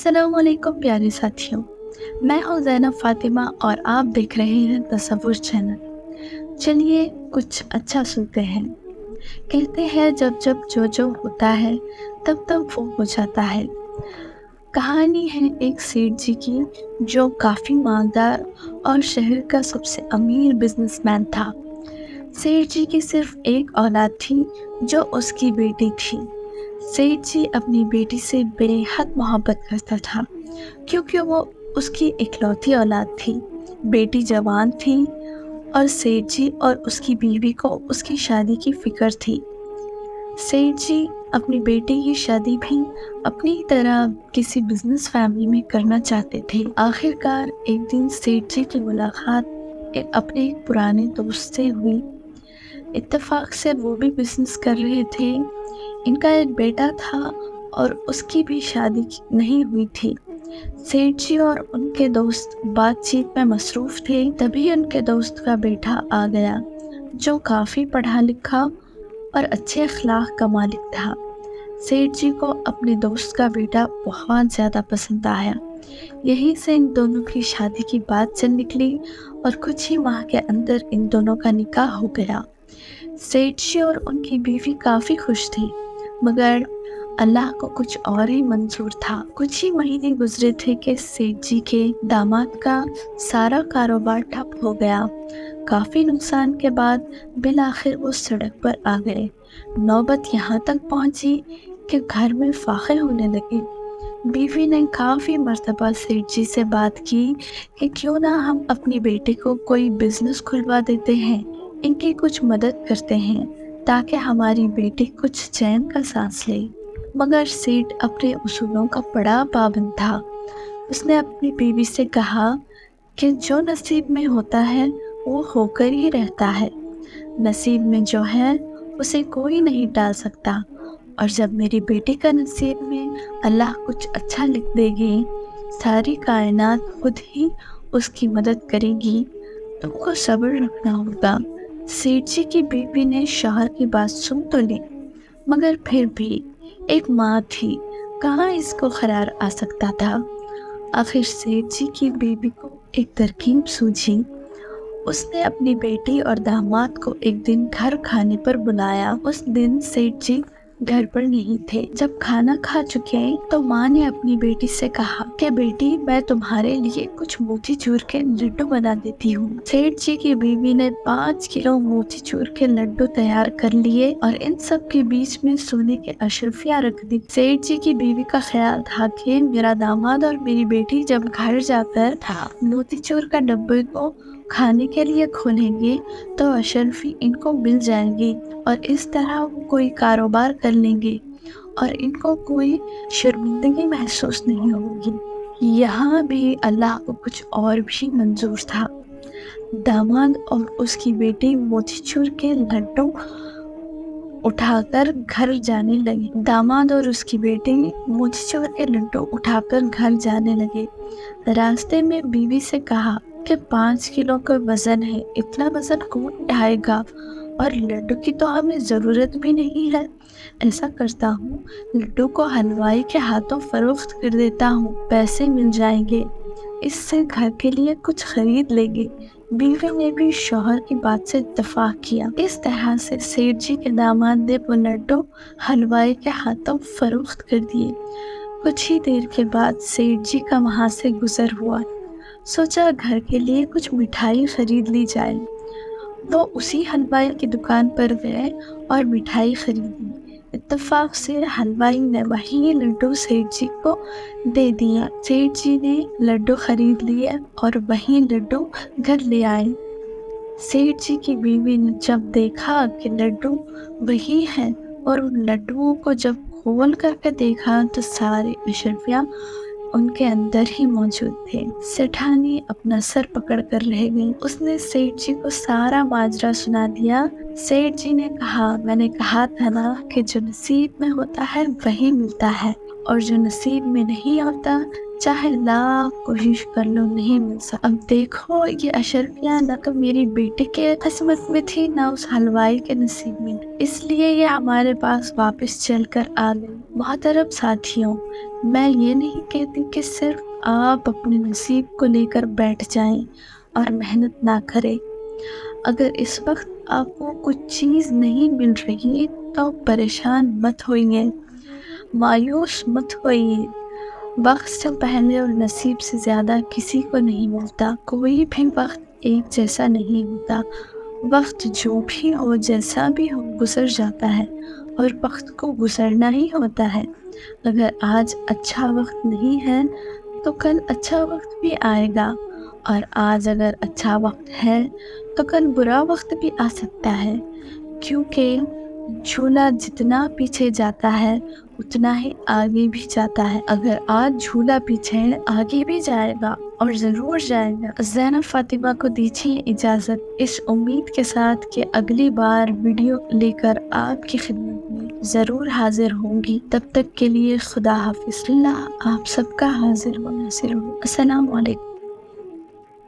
अस्सलामुअलैकुम प्यारे साथियों। मैं हूँ ज़ैनब फ़ातिमा और आप देख रहे हैं तसव्वुर चैनल। चलिए कुछ अच्छा सुनते हैं। कहते हैं जब जब जो जो होता है तब तब वो हो जाता है। कहानी है एक सेठ जी की जो काफ़ी मालदार और शहर का सबसे अमीर बिजनेसमैन था। सेठ जी की सिर्फ एक औलाद थी जो उसकी बेटी थी। सेठ जी अपनी बेटी से बेहद मोहब्बत करता था क्योंकि वो उसकी इकलौती औलाद थी। बेटी जवान थी और सेठ जी और उसकी बीवी को उसकी शादी की फिक्र थी। सेठ जी अपनी बेटी की शादी भी अपनी तरह किसी बिजनेस फैमिली में करना चाहते थे। आखिरकार एक दिन सेठ जी की मुलाकात अपने एक पुराने दोस्त से हुई। इत्तेफाक से वो भी बिजनेस कर रहे थे। इनका एक बेटा था और उसकी भी शादी नहीं हुई थी। सेठ जी और उनके दोस्त बातचीत में मसरूफ थे। तभी उनके दोस्त का बेटा आ गया जो काफ़ी पढ़ा लिखा और अच्छे अखलाक का मालिक था। सेठ जी को अपने दोस्त का बेटा बहुत ज़्यादा पसंद आया। यहीं से इन दोनों की शादी की बात चल निकली और कुछ ही माह के अंदर इन दोनों का निकाह हो गया। सेठ जी और उनकी बीवी काफ़ी खुश थी, मगर अल्लाह को कुछ और ही मंजूर था। कुछ ही महीने गुजरे थे कि सेठ जी के दामाद का सारा कारोबार ठप हो गया। काफ़ी नुकसान के बाद बिल आखिर वो सड़क पर आ गए। नौबत यहाँ तक पहुँची कि घर में फाखे होने लगे। बीवी ने काफ़ी मर्तबा सेठ जी से बात की कि क्यों ना हम अपनी बेटी को कोई बिजनेस खुलवा देते हैं, इनकी कुछ मदद करते हैं ताकि हमारी बेटी कुछ चैन का सांस ले। मगर सेठ अपने उसूलों का बड़ा पाबंद था। उसने अपनी बीवी से कहा कि जो नसीब में होता है वो होकर ही रहता है। नसीब में जो है उसे कोई नहीं टाल सकता, और जब मेरी बेटी का नसीब में अल्लाह कुछ अच्छा लिख देगी, सारी कायनात खुद ही उसकी मदद करेगी। तुमको सब्र रखना होगा। सेठ जी की बीवी ने शौहर की बात सुन तो ली, मगर फिर भी एक माँ थी, कहाँ इसको खरार आ सकता था। आखिर सेठ जी की बीवी को एक तरकीब सूझी। उसने अपनी बेटी और दामाद को एक दिन घर खाने पर बुलाया। उस दिन सेठ जी घर पर नहीं थे। जब खाना खा चुके तो माँ ने अपनी बेटी से कहा कि बेटी, मैं तुम्हारे लिए कुछ मोतीचूर के लड्डू बना देती हूँ। सेठ जी की बीवी ने 5 किलो मोतीचूर के लड्डू तैयार कर लिए और इन सब के बीच में सोने के अशरफियाँ रख दी। सेठ जी की बीवी का ख्याल था कि मेरा दामाद और मेरी बेटी जब घर जाकर मोतीचूर का डब्बे को खाने के लिए खोलेंगे तो अशरफी इनको मिल जाएंगी और इस तरह वो कोई कारोबार कर लेंगे और इनको कोई शर्मिंदगी महसूस नहीं होगी। यहाँ भी अल्लाह को कुछ और भी मंजूर था। दामाद और उसकी बेटी मोतीचूर के लड्डू उठाकर घर जाने लगे। दामाद और उसकी बेटी मोतीचूर के लड्डू उठाकर घर जाने लगे। रास्ते में बीवी से कहा कि 5 किलो का वजन है, इतना वजन कौन उठाएगा, और लड्डू की तो हमें ज़रूरत भी नहीं है। ऐसा करता हूँ, लड्डू को हलवाई के हाथों फरोख्त कर देता हूँ, पैसे मिल जाएंगे, इससे घर के लिए कुछ खरीद लेंगे। बीवी ने भी शौहर की बात से इत्तेफाक किया। इस तरह से सेठ जी के दामाद ने वो लड्डू हलवाई के हाथों फरोख्त कर दिए। कुछ ही देर के बाद सेठ जी का वहाँ से गुजर हुआ। सोचा घर के लिए कुछ मिठाई खरीद ली जाए। वो उसी हलवाई की दुकान पर गए और मिठाई खरीदी। इत्तेफाक से हलवाई ने वही लड्डू सेठ जी को दे दिया। सेठ जी ने लड्डू खरीद लिए और वही लड्डू घर ले आए। सेठ जी की बीवी ने जब देखा कि लड्डू वही है और उन लड्डुओं को जब खोल करके देखा तो सारे अशरफियाँ उनके अंदर ही मौजूद थे। सेठानी अपना सर पकड़ कर रह गई। उसने सेठ जी को सारा माजरा सुना दिया। सेठ जी ने कहा, मैंने कहा था ना कि जो नसीब में होता है वही मिलता है, और जो नसीब में नहीं होता चाहे लाख कोशिश कर लो नहीं मिल सकता। अब देखो ये अशरफिया ना तो मेरी बेटे के किस्मत में थी ना उस हलवाई के नसीब में, इसलिए ये हमारे पास वापस चल कर आ गई। मोहतरम साथियों, मैं ये नहीं कहती कि सिर्फ आप अपने नसीब को लेकर बैठ जाएं और मेहनत ना करें। अगर इस वक्त आपको कुछ चीज़ नहीं मिल रही तो परेशान मत होइए, मायूस मत होइए। वक्त से पहले और नसीब से ज़्यादा किसी को नहीं मिलता। कोई भी वक्त एक जैसा नहीं होता। वक्त जो भी हो जैसा भी हो गुजर जाता है और वक्त को गुजरना ही होता है। अगर आज अच्छा वक्त नहीं है तो कल अच्छा वक्त भी आएगा, और आज अगर अच्छा वक्त है तो कल बुरा वक्त भी आ सकता है, क्योंकि झूला जितना पीछे जाता है उतना ही आगे भी जाता है। अगर आज झूला पीछे है आगे भी जाएगा और ज़रूर जाएगा। ज़ैनब फातिमा को दीजिए इजाज़त, इस उम्मीद के साथ कि अगली बार वीडियो लेकर आपकी खिदमत में ज़रूर हाजिर होंगी। तब तक के लिए खुदा हाफिज़। अल्लाह आप सबका हाजिर व नासिर हो। अस्सलाम वालेकुम।